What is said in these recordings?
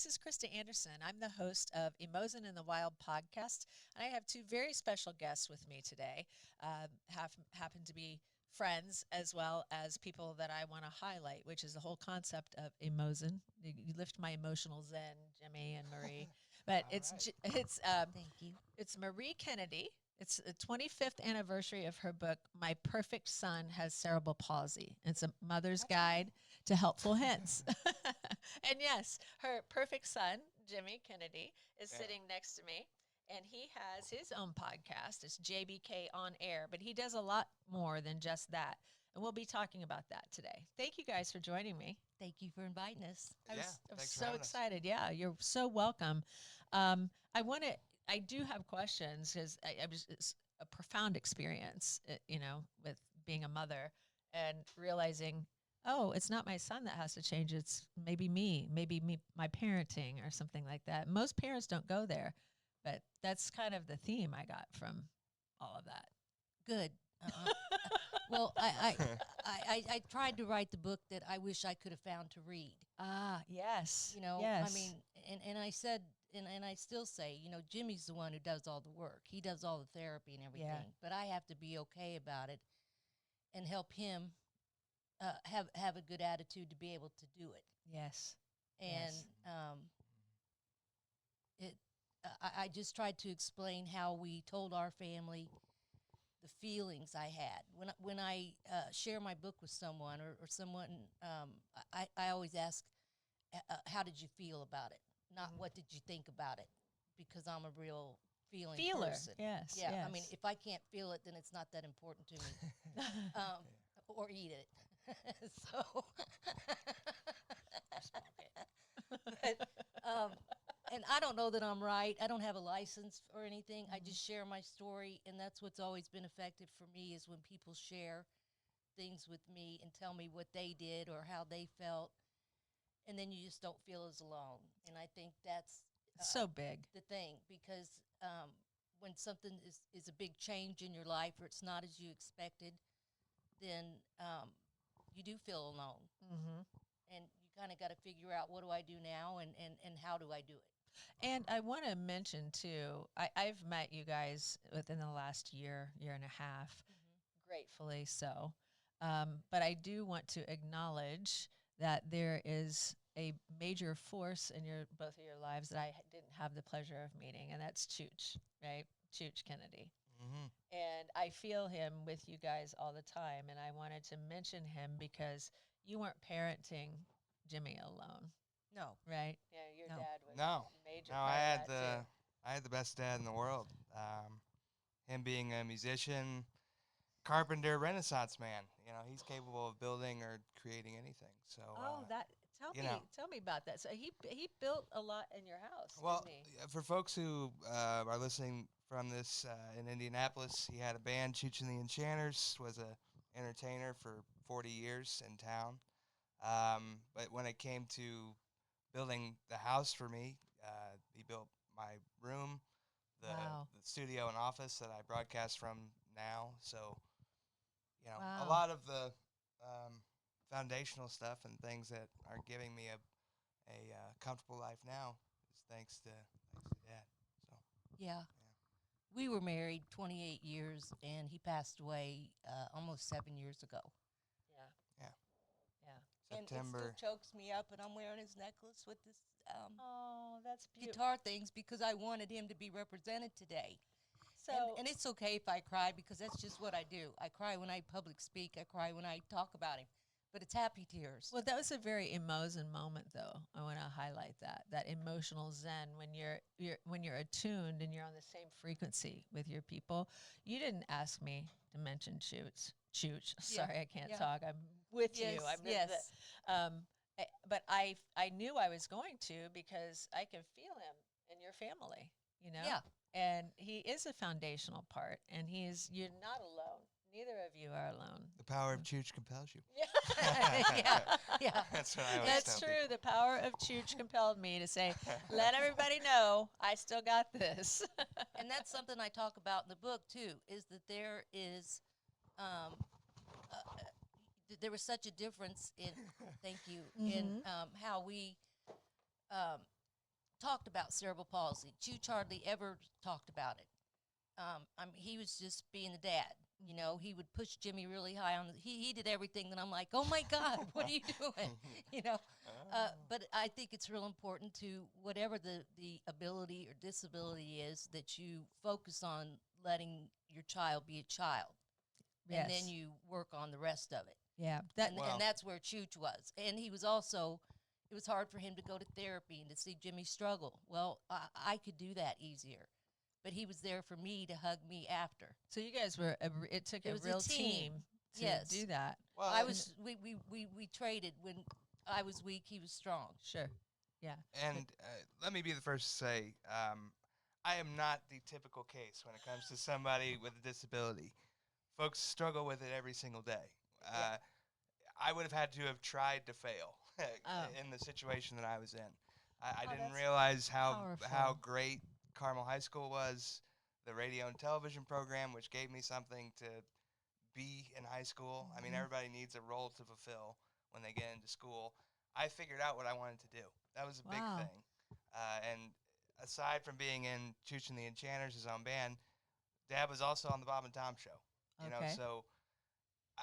This is Krista Anderson. I'm the host of Emozen in the Wild podcast, and I have two very special guests with me today. Happen to be friends as well as people that I want to highlight, which is the whole concept of Emozen. You lift my emotional zen, Jimmy and Marie. But Thank you. it's Marie Kennedy. It's the 25th anniversary of her book, My Perfect Son Has Cerebral Palsy. It's a mother's guide to helpful hints. And yes, her perfect son, Jimmy Kennedy, is sitting next to me. And he has his own podcast. It's JBK On Air, but he does a lot more than just that. And we'll be talking about that today. Thank you guys for joining me. Thank you for inviting us. I was Thanks for so having us. excited. Yeah, you're so welcome. I want to. I do have questions because I was it's a profound experience, with being a mother and realizing, oh, it's not my son that has to change. It's maybe me, my parenting or something like that. Most parents don't go there, but that's kind of the theme I got from all of that. Good. Well, I tried to write the book that I wish I could have found to read. Ah, yes. You know, yes. I mean, and I said, and I still say, Jimmy's the one who does all the work. He does all the therapy and everything. Yeah. But I have to be okay about it and help him have a good attitude to be able to do it. Yes. And Yes. it, I just tried to explain how we told our family the feelings I had when I share my book with someone or someone. I always ask, how did you feel about it? Not what did you think about it, because I'm a real feeling Feeler. person. Yes. Yeah. Yes. I mean, if I can't feel it, then it's not that important to me. Or eat it. So. But, and I don't know that I'm right. I don't have a license or anything. I just share my story, and that's what's always been effective for me is when people share things with me and tell me what they did or how they felt, and then you just don't feel as alone. And I think that's so big. the thing, because when something is a big change in your life or it's not as you expected, then you do feel alone. Mm-hmm. And you kind of got to figure out, what do I do now, and how do I do it? And I want to mention too, I've met you guys within the last year and a half, gratefully so. But I do want to acknowledge that there is a major force in both of your lives that I didn't have the pleasure of meeting, and that's Chooch, right? Chooch Kennedy. Mm-hmm. And I feel him with you guys all the time. And I wanted to mention him because you weren't parenting Jimmy alone, No. right? Yeah, your No. dad was No, a major no, part I of had that the too. I had the best dad in the world. Him being a musician, carpenter, Renaissance man. He's capable of building or creating anything. So, Oh, that you know, tell me about that. So he built a lot in your house, well, didn't he? for folks who are listening from this in Indianapolis, he had a band, Cheech and the Enchanters. Was a entertainer for 40 years in town. But when it came to building the house for me, he built my room, the Wow. the studio and office that I broadcast from now. So, a Wow. lot of the foundational stuff and things that are giving me a comfortable life now is thanks to Dad. So, Yeah. yeah. We were married 28 years, and he passed away almost 7 years ago. Yeah. Yeah. Yeah. And it still September. chokes me up, and I'm wearing his necklace with this Oh, that's beautiful. guitar things because I wanted him to be represented today. So And it's okay if I cry, because that's just what I do. I cry when I public speak. I cry when I talk about him. But it's happy tears. well, that was a very Emozen moment, though. I want to highlight that emotional zen when you're attuned and you're on the same frequency with your people. You didn't ask me to mention Chooch. Sorry, I can't yeah. talk. I'm with you. Yes, I'm yes. but I knew I was going to because I can feel him in your family. Yeah. And he is a foundational part, and you're not alone. Neither of you are alone. The power of Chooch compels you. yeah, yeah. That's what I always That's tell true. The power of Chooch compelled me to say, let everybody know I still got this. And that's something I talk about in the book too, is that there is there was such a difference in thank you in how we talked about cerebral palsy. Chooch hardly ever talked about it. He was just being the dad. You know, he would push Jimmy really high on. He did everything that I'm like, oh my God, what are you doing? You know, but I think it's real important to whatever the ability or disability is that you focus on letting your child be a child, Yes. and then you work on the rest of it. Yeah. And that's where Chooch was. And he was also, it was hard for him to go to therapy and to see Jimmy struggle. Well, I could do that easier. But he was there for me to hug me after. So you guys were, it took It a was a real team. to Yes. do that. Well, We traded. When I was weak, he was strong. Sure. Yeah. and let me be the first to say, I am not the typical case when it comes to somebody with a disability. Folks struggle with it every single day. I would have had to have tried to fail in the situation that I was in. I didn't realize how great Carmel High School was, the radio and television program, which gave me something to be in high school. I mean, everybody needs a role to fulfill when they get into school. I figured out what I wanted to do. That was a big thing. And aside from being in Chooch and the Enchanters, his own band, Dad was also on the Bob and Tom show. You know, so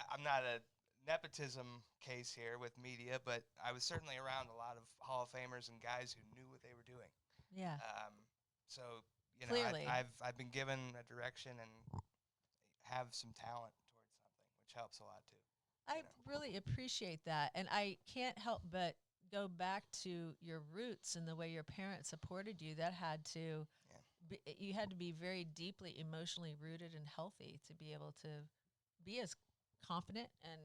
I'm not a nepotism case here with media, but I was certainly around a lot of Hall of Famers and guys who knew what they were doing. Yeah. So you know, I've been given a direction and have some talent towards something, which helps a lot too. I really appreciate that. And I can't help but go back to your roots and the way your parents supported you. That had to, you had to be very deeply emotionally rooted and healthy to be able to be as confident and,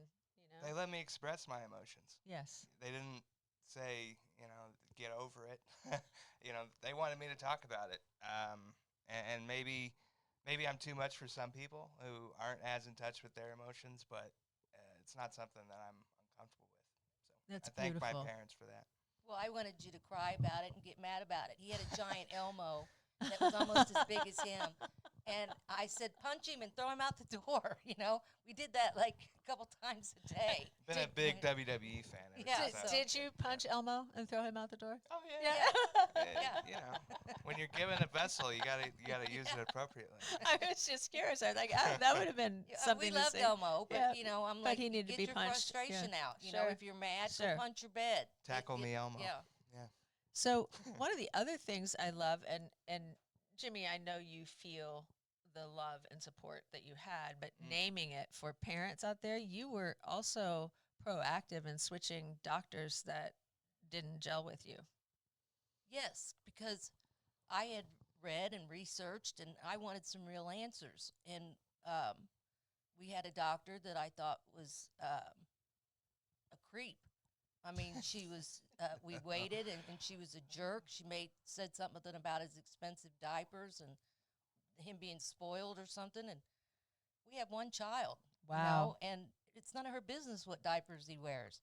you know. They let me express my emotions. Yes. They didn't say, you know, get over it. You know, they wanted me to talk about it. And maybe I'm too much for some people who aren't as in touch with their emotions, but it's not something that I'm uncomfortable with. So That's I thank beautiful. my parents for that. Well, I wanted you to cry about it and get mad about it. He had a giant Elmo that was almost as big as him. And I said, punch him and throw him out the door. You know, we did that like a couple times a day. Been a big WWE fan. Did you punch Elmo and throw him out the door? Oh yeah. You know, when you're given a vessel, you gotta use it appropriately. I was just curious. I was like, oh, that would have been something we to loved say. Elmo, but you know, I'm but like, he needed get to be your punched. frustration out. You know, if you're mad, go punch your bed. Tackle me, Elmo. Yeah. So one of the other things I love, and Jimmy, I know you feel the love and support that you had, but naming it for parents out there, you were also proactive in switching doctors that didn't gel with you. Yes, because I had read and researched, and I wanted some real answers. And we had a doctor that I thought was a creep. I mean, she was. We waited, and she was a jerk. She said something about his expensive diapers and him being spoiled or something. And we have one child. Wow. You know, and it's none of her business what diapers he wears.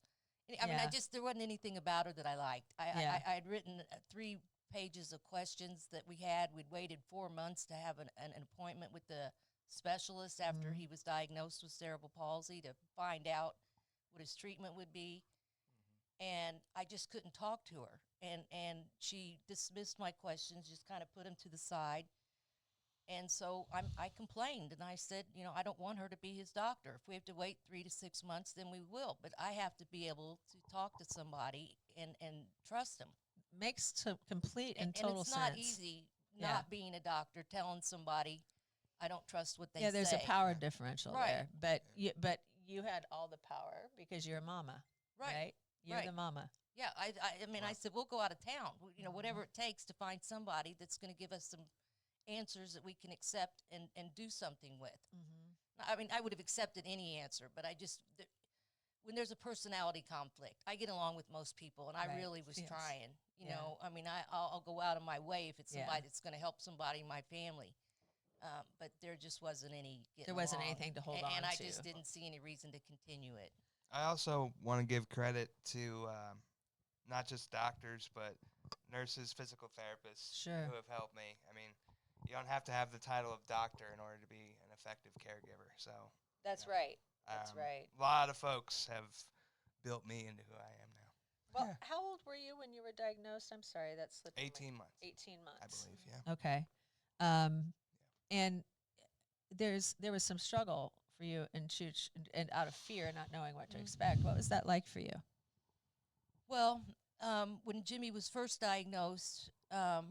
I mean, there wasn't anything about her that I liked. I had written 3 pages of questions that we had. We'd waited 4 months to have an appointment with the specialist after he was diagnosed with cerebral palsy to find out what his treatment would be. And I just couldn't talk to her. And she dismissed my questions, just kind of put them to the side. And so I complained, and I said, you know, I don't want her to be his doctor. If we have to wait 3 to 6 months, then we will. But I have to be able to talk to somebody and trust them. Makes complete and total sense. And it's not easy not being a doctor, telling somebody I don't trust what they say. Yeah, there's a power differential there. But you had all the power because you're a mama, right? You're the mama. Yeah, I mean, I said, we'll go out of town, you know, whatever it takes to find somebody that's going to give us some answers that we can accept and do something with. I mean, I would have accepted any answer, but when there's a personality conflict, I get along with most people, and I really was trying. You know, I mean, I'll go out of my way if it's somebody that's going to help somebody in my family. But there just wasn't any getting along. Anything to hold on to. And I just didn't see any reason to continue it. I also want to give credit to not just doctors, but nurses, physical therapists who have helped me. I mean, you don't have to have the title of doctor in order to be an effective caregiver. So that's right. That's right. A lot of folks have built me into who I am now. Well, Yeah. how old were you when you were diagnosed? I'm sorry, that slipped. my- 18 months, 18 I months. believe. Yeah. Okay. And there was some struggle for you in church and out of fear, not knowing what to expect. What was that like for you? Well, when Jimmy was first diagnosed, I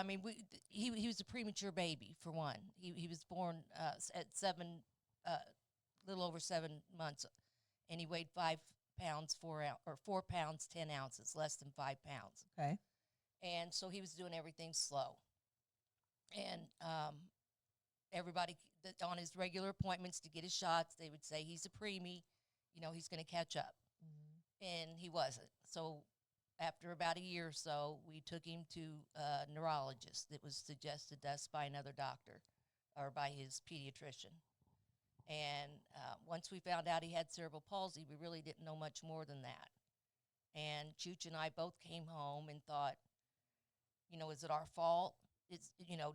mean, he was a premature baby for one. He was born at little over 7 months, and he weighed 5 pounds 4 pounds 10 ounces, less than 5 pounds. Okay. And so he was doing everything slow. And everybody on his regular appointments to get his shots, they would say he's a preemie, he's going to catch up, and he wasn't. So after about a year or so, we took him to a neurologist that was suggested to us by another doctor or by his pediatrician. And once we found out he had cerebral palsy, we really didn't know much more than that. And Chooch and I both came home and thought, is it our fault?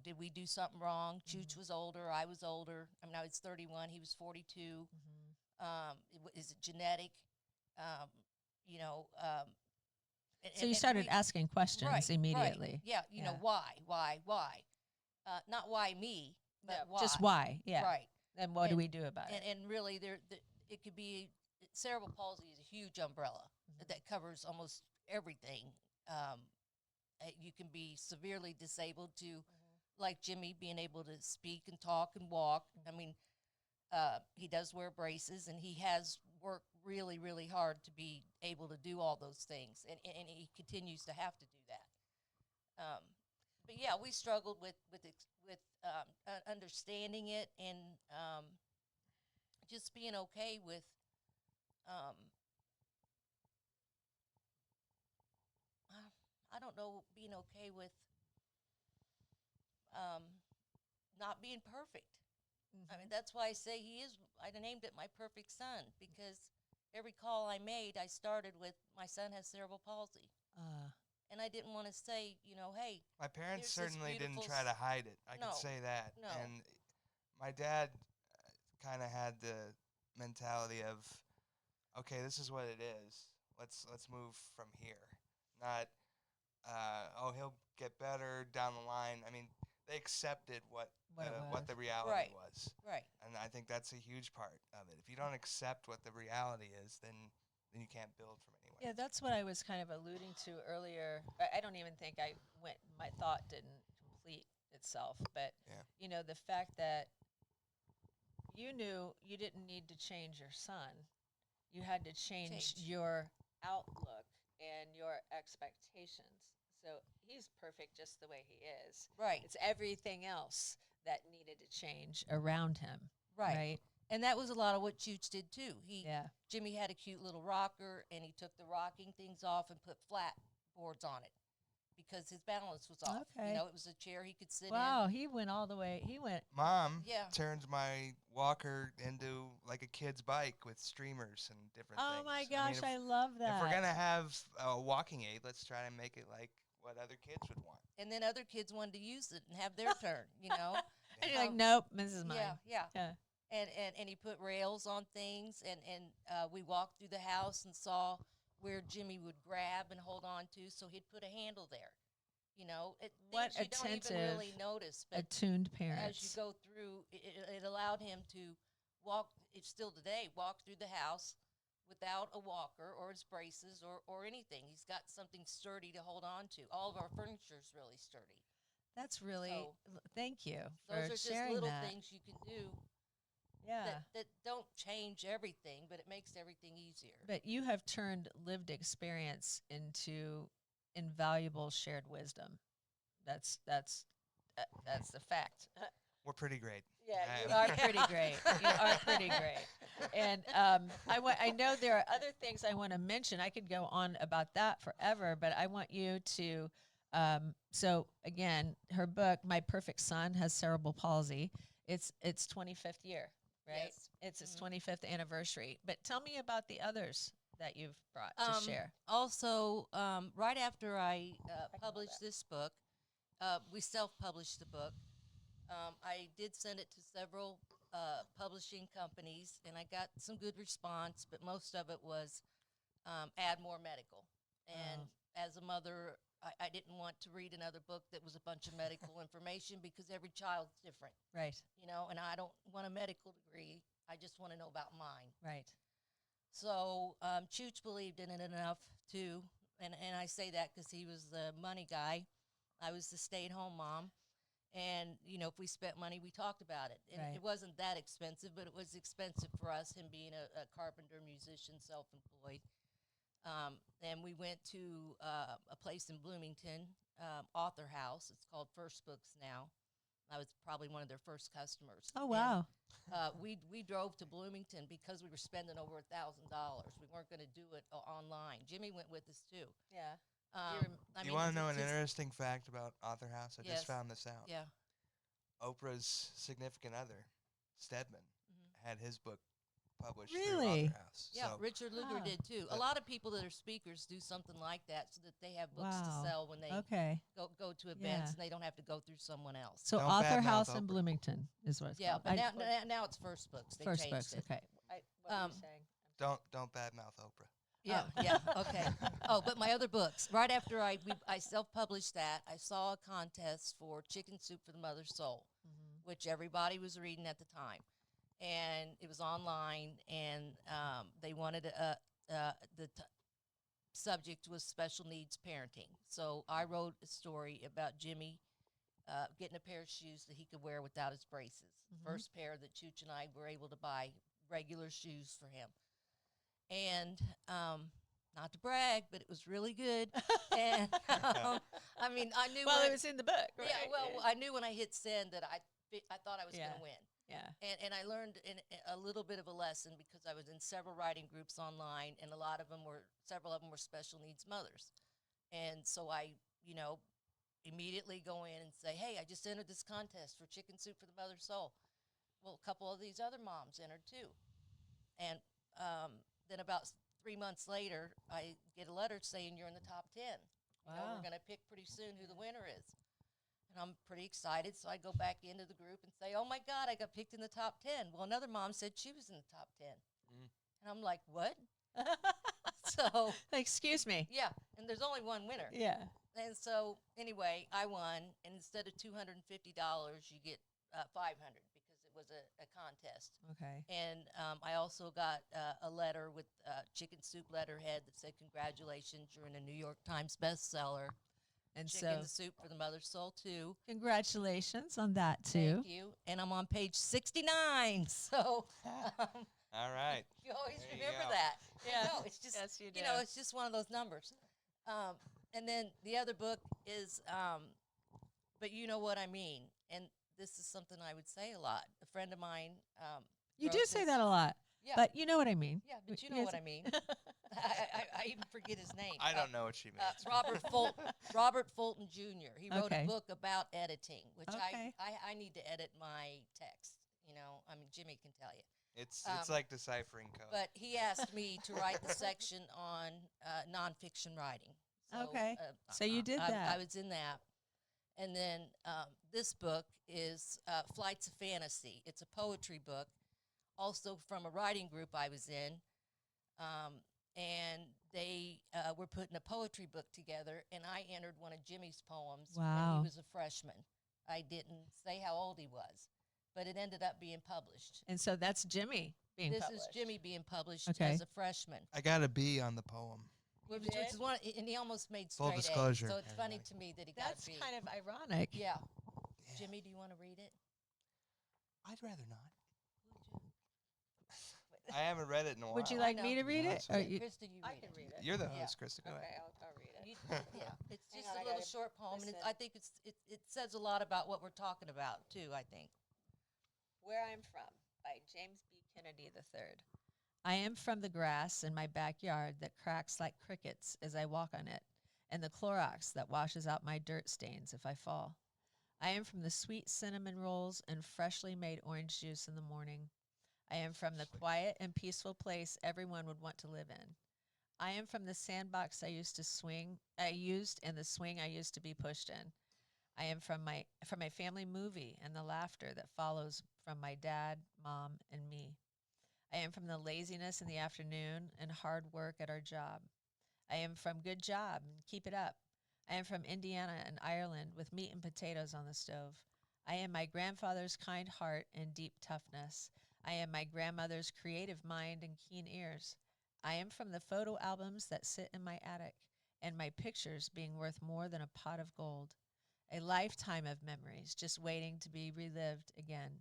Did we do something wrong? Chooch was older. I was older. I mean, I was 31. He was 42. Is it genetic? You know, So you started asking questions immediately. Right. Yeah, why? Not why me, but why. Just why, yeah. Right. And what do we do about it? And really, it could be, cerebral palsy is a huge umbrella that covers almost everything. You can be severely disabled to, like Jimmy, being able to speak and talk and walk. I mean, he does wear braces, and he has worked really, really hard to be able to do all those things, and he continues to have to do that. But yeah, we struggled with understanding it, and just being okay with I don't know, being okay with not being perfect. I mean, that's why I say I named it my perfect son, because every call I made, I started with, my son has cerebral palsy. And I didn't want to say, hey. My parents here's this certainly didn't beautiful try to hide it. I No, could say that. no. And my dad kind of had the mentality of, okay, this is what it is. Let's move from here. Not, he'll get better down the line. I mean, they accepted what the reality was. Right. And I think that's a huge part of it. If you don't accept what the reality is, then you can't build from anywhere. Yeah, that's what I was kind of alluding to earlier. I don't even think my thought didn't complete itself, but the fact that you knew you didn't need to change your son, you had to change your outlook and your expectations. So he's perfect just the way he is. Right. It's everything else that needed to change around him. Right. And that was a lot of what Chooch did too. Jimmy had a cute little rocker, and he took the rocking things off and put flat boards on it because his balance was off. Okay. It was a chair he could sit in. Wow, he went all the way. Mom turns my walker into like a kid's bike with streamers and different things. Oh my gosh, I love that. If we're gonna have a walking aid, let's try to make it like what other kids would want. And then other kids wanted to use it and have their turn, And you're like, nope, this is mine. Yeah. And he put rails on things, and we walked through the house and saw where Jimmy would grab and hold on to, so he'd put a handle there. What things you don't even really notice, but attuned parents. as you go through, it allowed him to walk. It's still today, walk through the house without a walker or his braces or anything. He's got something sturdy to hold on to. All of our furniture is really sturdy. That's really, thank you for those are just sharing little that. things you can do. Yeah. That don't change everything, but it makes everything easier. But you have turned lived experience into invaluable shared wisdom. That's the fact. We're pretty great. Yeah, you are pretty great. You are pretty great. And I know there are other things I want to mention. I could go on about that forever, but I want you to. So again, her book, My Perfect Son, has cerebral palsy. It's 25th year, right? Yes. It's its 25th anniversary. But tell me about the others that you've brought to share. Also, right after I published this book, we self-published the book. I did send it to several publishing companies, and I got some good response, but most of it was add more medical. And as a mother, I didn't want to read another book that was a bunch of medical information because every child's different, Right. and I don't want a medical degree. I just want to know about mine. Right. So Chooch believed in it enough too, and I say that because he was the money guy. I was the stay-at-home mom, and if we spent money, we talked about it. And Right. it wasn't that expensive, but it was expensive for us, him being a carpenter, musician, self-employed. And we went to a place in Bloomington, Author House. It's called First Books now. I was probably one of their first customers. Oh, wow. And, we drove to Bloomington because we were spending over $1,000. We weren't going to do it online. Jimmy went with us too. Yeah. You want to know an interesting fact about Author House? I Yes. just found this out. Yeah. Oprah's significant other, Stedman, had his book published Really? through Author House. Yeah, So Richard Lugar did too. A lot of people that are speakers do something like that so that they have books Wow. to sell when they Okay. go to events Yeah. and they don't have to go through someone else. So Don't Author badmouth House in Oprah. Bloomington is what it's Yeah, called. but now it's First Books. They First changed Books. it. Okay. What were Um, you saying? don't badmouth Oprah. Yeah, yeah, okay. Oh, but my other books. Right after I self-published that, I saw a contest for Chicken Soup for the Mother's Soul, which everybody was reading at the time, and it was online, and they wanted subject was special needs parenting. So I wrote a story about Jimmy getting a pair of shoes that he could wear without his braces. First pair that Chooch and I were able to buy regular shoes for him. And not to brag, but it was really good. And I mean, I knew. Well, it was in the book. Right? Yeah. Well, I knew when I hit send that I thought I was going to win. Yeah. And I learned a little bit of a lesson because I was in several writing groups online, and several of them were special needs mothers. And so I, immediately go in and say, hey, I just entered this contest for Chicken Soup for the Mother's Soul. Well, a couple of these other moms entered too. And then about 3 months later, I get a letter saying you're in the top 10. Wow. We're going to pick pretty soon who the winner is. And I'm pretty excited, so I go back into the group and say, oh, my God, I got picked in the top 10. Well, another mom said she was in the top 10. And I'm like, what? So, Excuse me. yeah, and there's only one winner. Yeah. And so, anyway, I won, and instead of $250, you get $500 because it was a contest. Okay. And I also got a letter with Chicken Soup letterhead that said, congratulations, you're in a New York Times bestseller. And Chicken so, Soup for the Mother's Soul, too. congratulations on that, too. Thank you. And I'm on page 69. So All right. you always There you remember go. that. Yeah. No, it's just, Yes, you do. it's just one of those numbers. And then the other book is, But You Know What I Mean. And this is something I would say a lot. A friend of mine. You wrote do say this- that a lot. Yeah. But you know what I mean. Yeah, but you know Yes. what I mean. I even forget his name. I don't know what she means. Robert Fulton Jr. He wrote Okay. a book about editing, which Okay. I need to edit my text. I mean, Jimmy can tell you. It's like deciphering code. But he asked me to write the section on nonfiction writing. So, Okay. So you did that. I was in that. And then this book is Flights of Fantasy. It's a poetry book, also from a writing group I was in. And they were putting a poetry book together, and I entered one of Jimmy's poems when Wow. he was a freshman. I didn't say how old he was, but it ended up being published. And so that's Jimmy being This published. is Jimmy being published Okay. as a freshman. I got a B on the poem. Which did? is one, and he almost made Full straight disclosure, A, so it's funny everybody. to me that he got That's a B. kind of ironic. Yeah. Yeah. Jimmy, do you want to read it? I'd rather not. I haven't read it in a while. Would you I like know. me to read it? That's Or right. you, Krista, you read I it. can read it. You're the Yeah. host, Krista. Go Okay, ahead. I'll read it. You- yeah, it's Hang just on, a I little gotta short poem, and listen. I think it says a lot about what we're talking about too. I think. Where I'm From by James B. Kennedy III. I am from the grass in my backyard that cracks like crickets as I walk on it, and the Clorox that washes out my dirt stains if I fall. I am from the sweet cinnamon rolls and freshly made orange juice in the morning. I am from the quiet and peaceful place everyone would want to live in. I am from the sandbox I used and the swing I used to be pushed in. I am from my family movie and the laughter that follows from my dad, mom, and me. I am from the laziness in the afternoon and hard work at our job. I am from good job and keep it up. I am from Indiana and Ireland with meat and potatoes on the stove. I am my grandfather's kind heart and deep toughness. I am my grandmother's creative mind and keen ears. I am from the photo albums that sit in my attic and my pictures being worth more than a pot of gold. A lifetime of memories just waiting to be relived again.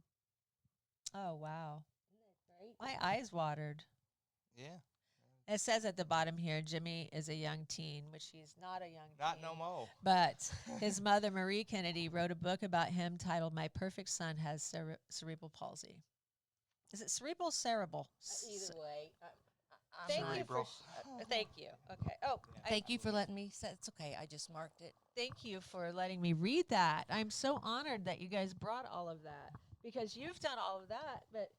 Oh, wow. Isn't that great? My eyes watered. Yeah. It says at the bottom here, Jimmy is a young teen, which he's not a young Not teen. no mo. But his mother, Marie Kennedy, wrote a book about him titled My Perfect Son Has Cerebral Palsy. Is it cerebral, cerebral? Either way, I'm Thank not- you for. Cerebral. Thank you. Okay. Oh, Yeah. Thank you for letting me say it's okay. I just marked it. thank you for letting me read that. I'm so honored that you guys brought all of that because you've done all of that. But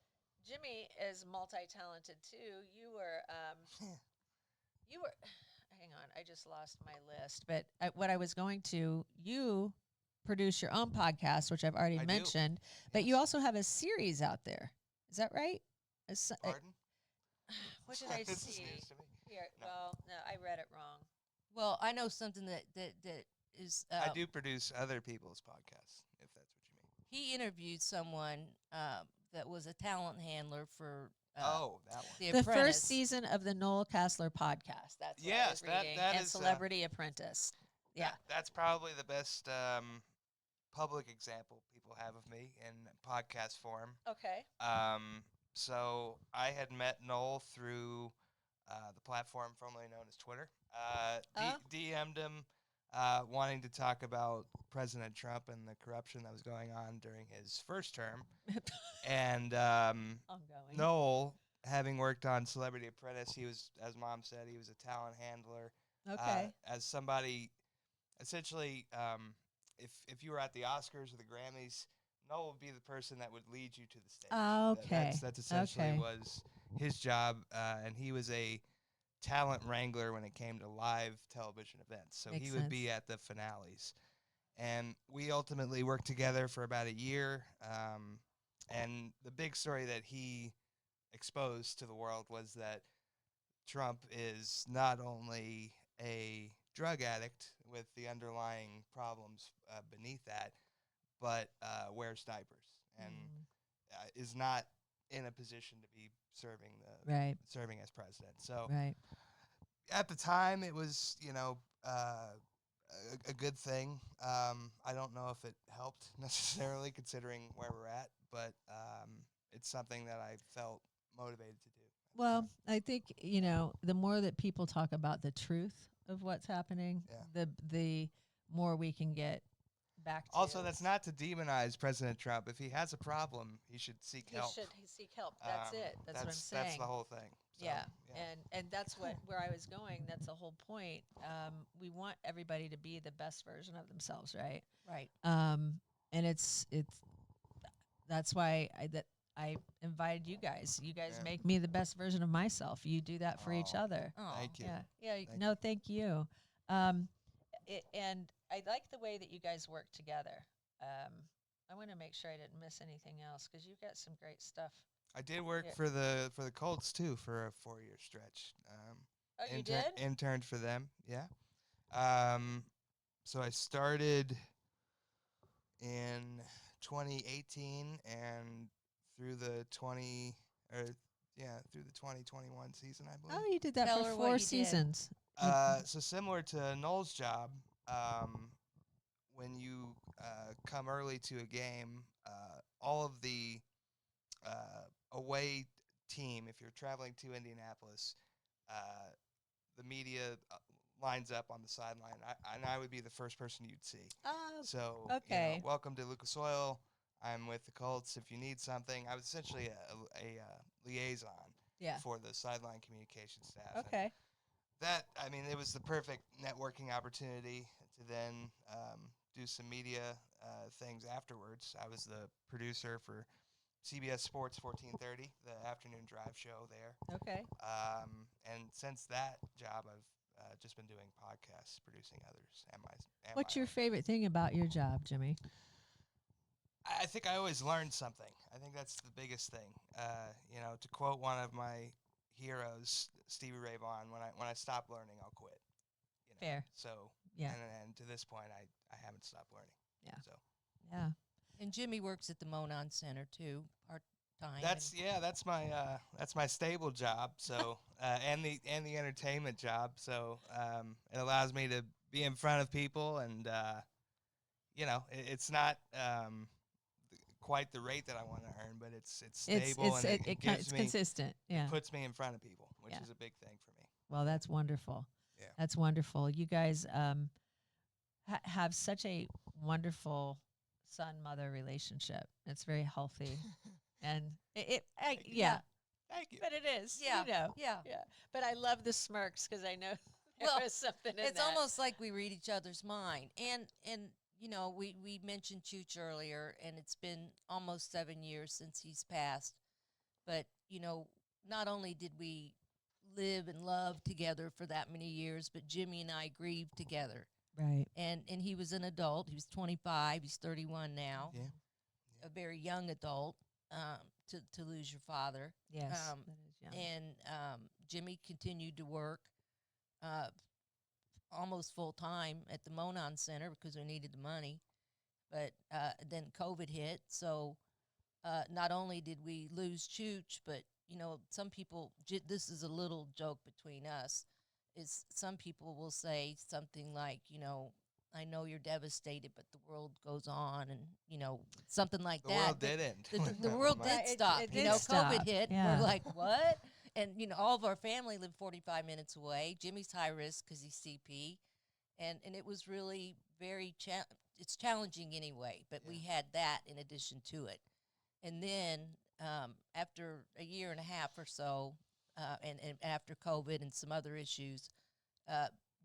Jimmy is multi-talented too. You were. Hang on, I just lost my list. But what I was going to, you produce your own podcast, which I've already I do. mentioned. But you Yes. also have a series out there. Is that right? Pardon? What did I This see? is news to me. Here, No. well, no, I read it wrong. Well, I know something that is. I do produce other people's podcasts, if that's what you mean. He interviewed someone that was a talent handler for. Oh, that one. The The Apprentice. first season of the Noel Castler podcast. That's what I Yes, was that- reading. that and is, Celebrity Apprentice. Yeah. That's probably the best public example people have of me in podcast form. Okay. So I had met Noel through the platform formerly known as Twitter. DM'd him wanting to talk about President Trump and the corruption that was going on during his first term. And Ongoing. Noel, having worked on Celebrity Apprentice, he was, as Mom said, he was a talent handler. Okay. As somebody, essentially, if you were at the Oscars or the Grammys, Noel would be the person that would lead you to the stage. Okay. That's essentially Okay. was his job, and he was a talent wrangler when it came to live television events. So Makes he would be at the finales. And we ultimately worked together for about a year. And the big story that he exposed to the world was that Trump is not only a drug addict with the underlying problems beneath that, but wears diapers and is not in a position to be serving as president. So Right. at the time, it was a good thing. I don't know if it helped necessarily considering where we're at, but it's something that I felt motivated to do. Well, I think, the more that people talk about the truth of what's happening, the more we can get back to. Also, that's not to demonize President Trump. If he has a problem, he should seek help. He should seek help. That's it. That's what I'm saying. That's the whole thing. So, Yeah. And that's where I was going. That's the whole point. We want everybody to be the best version of themselves, right? Right. And that's why I invited you guys. You guys Yeah. make me the best version of myself. You do that for each Aw. other. Oh. Thank you. Yeah. Thank No, thank you. And I like the way that you guys work together. I want to make sure I didn't miss anything else because you've got some great stuff. I did work Yeah. for the Colts too for a 4-year stretch. Oh, you did? Interned for them, yeah. So I started in 2018 and through the 2021 season, I believe. Oh, you did that Tell for her what 4 you did. seasons. So similar to Noel's job, when you come early to a game, all of the away team, if you're traveling to Indianapolis, the media lines up on the sideline, and I would be the first person you'd see. Oh, So, okay. Welcome to Lucas Oil. I'm with the Colts. If you need something, I was essentially a liaison yeah. for the sideline communication staff. And Okay. it was the perfect networking opportunity to then do some media things afterwards. I was the producer for CBS Sports 1430, the afternoon drive show there. Okay. And since that job, I've just been doing podcasts, producing others. And What's my your own. favorite thing about your job, Jimmy? I think I always learned something. I think that's the biggest thing. You know, to quote one of my heroes, Stevie Ray Vaughan, when I stop learning, I'll quit. You know? Fair. So, Yeah. and to this point, I haven't stopped learning. Yeah. So Yeah. And Jimmy works at the Monon Center too, part time. that's my stable job. So and the entertainment job. So it allows me to be in front of people, and you know, it's not quite the rate that I want to earn, but it's stable, and it gives it's me consistent. Yeah. it puts me in front of people, which Yeah. is a big thing for me. Well, that's wonderful. Yeah. That's wonderful. You guys have such a wonderful son-mother relationship. It's very healthy, and Thank you. yeah, Thank you. but it is. Yeah, You know. yeah. Yeah. But I love the smirks because I know there Well, was something in It's that. almost like we read each other's mind. And you know, we mentioned Chooch earlier, and it's been almost 7 years since he's passed. But, you know, not only did we live and love together for that many years, but Jimmy and I grieved together. right. And he was an adult. He was 25. He's 31 now. Yeah. A very young adult, to lose your father. Yes. Um, that is young. And Jimmy continued to work uh, almost full time at the Monon Center because we needed the money. But then COVID hit, so not only did we lose Chooch, but you know, some people. This is a little joke between us. Is some people will say something like, you know, I know you're devastated, but the world goes on, and you know, something like The that. world did end. The world My- did It stop. did You know, stop, COVID hit. yeah. We're like, what? And you know, all of our family lived 45 minutes away. Jimmy's high risk because he's CP, and it was really very it's challenging anyway. But we had that in addition to it, and then after a year and a half or so, and after COVID and some other issues,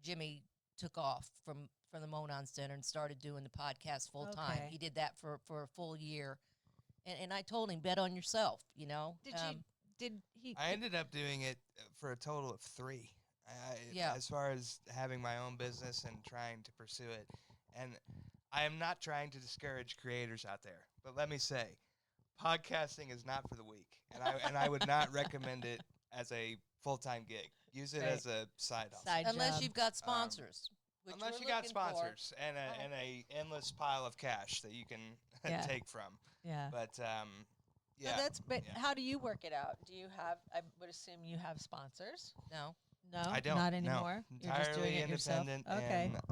Jimmy took off from the Monon Center and started doing the podcast full time. Okay. He did that for a full year, and I told him, bet on yourself. You know, Did he? I ended up doing it for a total of 3. Yeah. As far as having my own business and trying to pursue it. And I am not trying to discourage creators out there, but let me say, podcasting is not for the weak. And I would not recommend it as a full-time gig. Use it Right. as a side hustle. Side unless job. you've got sponsors. which Unless we're you got looking for. sponsors and a endless pile of cash that you can Yeah. take from. Yeah. But yeah. But yeah. how do you work it out? Do you have? I would assume you have sponsors. No. No, I don't. Not no. anymore. You're just doing Entirely it yourself. independent. Okay. And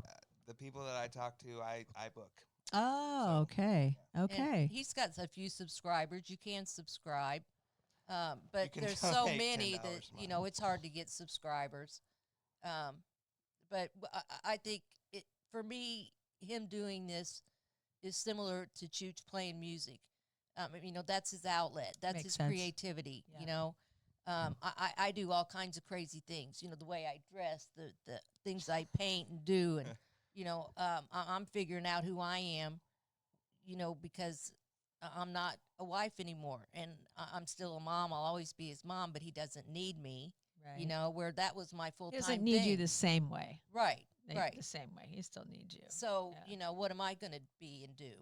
the people that I talk to, I book. Oh, So, okay. And Okay. he's got a few subscribers. You can subscribe. But can there's so donate many $10 that, a you know, month. it's hard to get subscribers. But I think for me, him doing this is similar to Chooch playing music. You know, that's his outlet. That's Makes his sense. creativity. Yeah. You know, I do all kinds of crazy things. You know, the way I dress, the things I paint and do, and you know, I'm figuring out who I am. You know, because I'm not a wife anymore, and I'm still a mom. I'll always be his mom, but he doesn't need me. Right. You know, where that was my full He time. doesn't need you the same way. right, Like, right. The same way. He still needs you. So Yeah. you know, what am I going to be and do?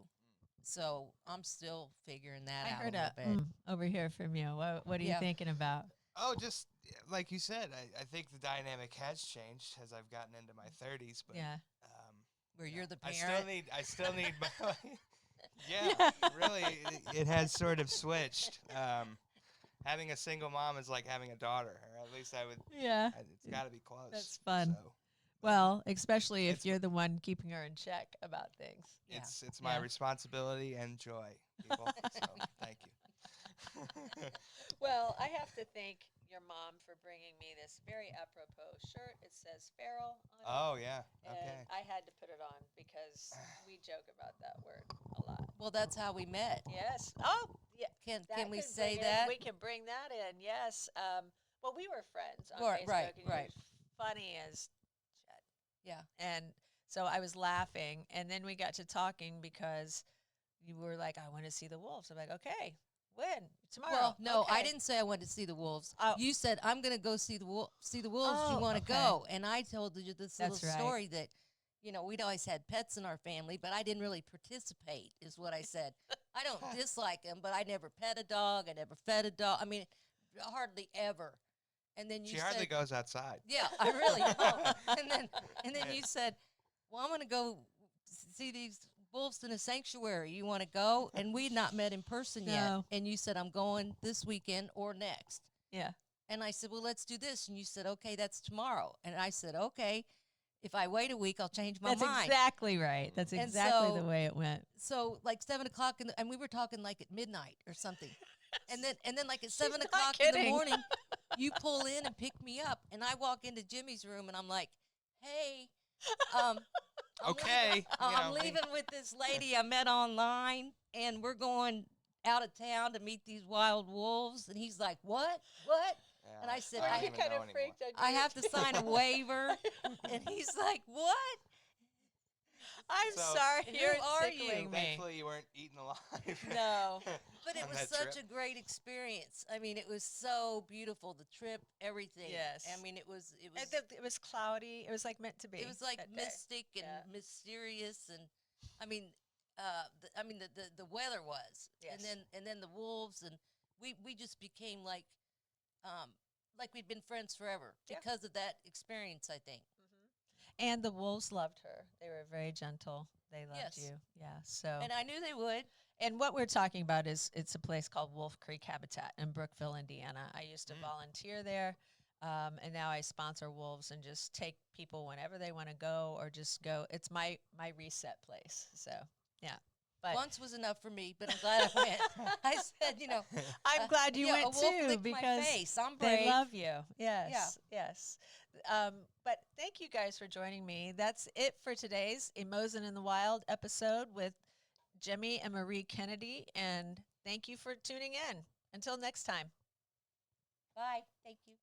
So I'm still figuring that I out heard a little bit. over here from you. What are you Yeah. thinking about? Oh, just like you said, I think the dynamic has changed as I've gotten into my 30s. But Yeah. Where you're the I parent. still need my. Yeah, really, it has sort of switched. Having a single mom is like having a daughter, or at least I would. Yeah. It's got to be close. That's fun. So Well, especially if It's- you're the one keeping her in check about things. Yeah. it's my Yeah. responsibility and joy, people. So thank you. Well, I have to thank your mom for bringing me this very apropos shirt. It says feral on it. Oh yeah. And Okay. I had to put it on because we joke about that word a lot. Well, that's how we met. Yes. Oh, yeah. Can That we could say bring that? We can bring that in. Yes. Well, we were friends on Right, Facebook. right, and you were right. Funny as shit. Yeah. And so I was laughing, and then we got to talking because you were like, "I want to see the wolves." I'm like, "Okay, when? Tomorrow?" Well, no, I Okay. didn't say I wanted to see the wolves. Oh. You said I'm going to go see the wolves. You Oh, want to okay. go, and I told you this little That's right. story that we'd always had pets in our family, but I didn't really participate, is what I said. I don't dislike them, but I never pet a dog. I never fed a dog. I mean, hardly ever. And then you She said, hardly goes outside. yeah, I really don't. And then you said, well, I'm going to go see these wolves in a sanctuary. You want to go? And we'd not met in person yet. No. And you said, I'm going this weekend or next. Yeah. And I said, well, let's do this. And you said, okay, that's tomorrow. And I said, okay, if I wait a week, I'll change my That's mind. exactly right. That's And exactly so- the way it went. So like 7 o'clock, and we were talking like at midnight or something. And then like at 7 not o'clock in the kidding. morning, you pull in and pick me up. And I walk into Jimmy's room and I'm like, hey, I'm Okay, leaving, you I'm know, leaving with this lady I met online, and we're going out of town to meet these wild wolves. And he's like, what? Yeah, And I said, don't Aren't I- you even kind know of anymore. freaked? I have to sign a waiver. And he's like, what? I'm So- sorry. Who You're are you? tickling me. Thankfully, you weren't eaten alive. No. But it on was that such trip. a great experience. I mean, it was so beautiful. The trip, everything. Yes. I mean, it was It was cloudy. It was like meant to be. it was like that day. mystic and Yeah. mysterious, and I mean, the weather was, Yes. and then the wolves, and we just became like we'd been friends forever Yeah. because of that experience. I think. And the wolves loved her. They were very gentle. They loved Yes. you. Yeah. So And I knew they would. and what we're talking about is it's a place called Wolf Creek Habitat in Brookville, Indiana. I used to volunteer there, and now I sponsor wolves and just take people whenever they want to go or just go. It's my reset place. So yeah, but Once was enough for me, but I'm glad I went. I said, I'm glad you yeah, a went wolf too licked my because face. I'm brave. they love you. Yes, yes. But thank you guys for joining me. That's it for today's Emozen in the Wild episode with Jimmy and Marie Kennedy. And thank you for tuning in. Until next time. Bye. Thank you.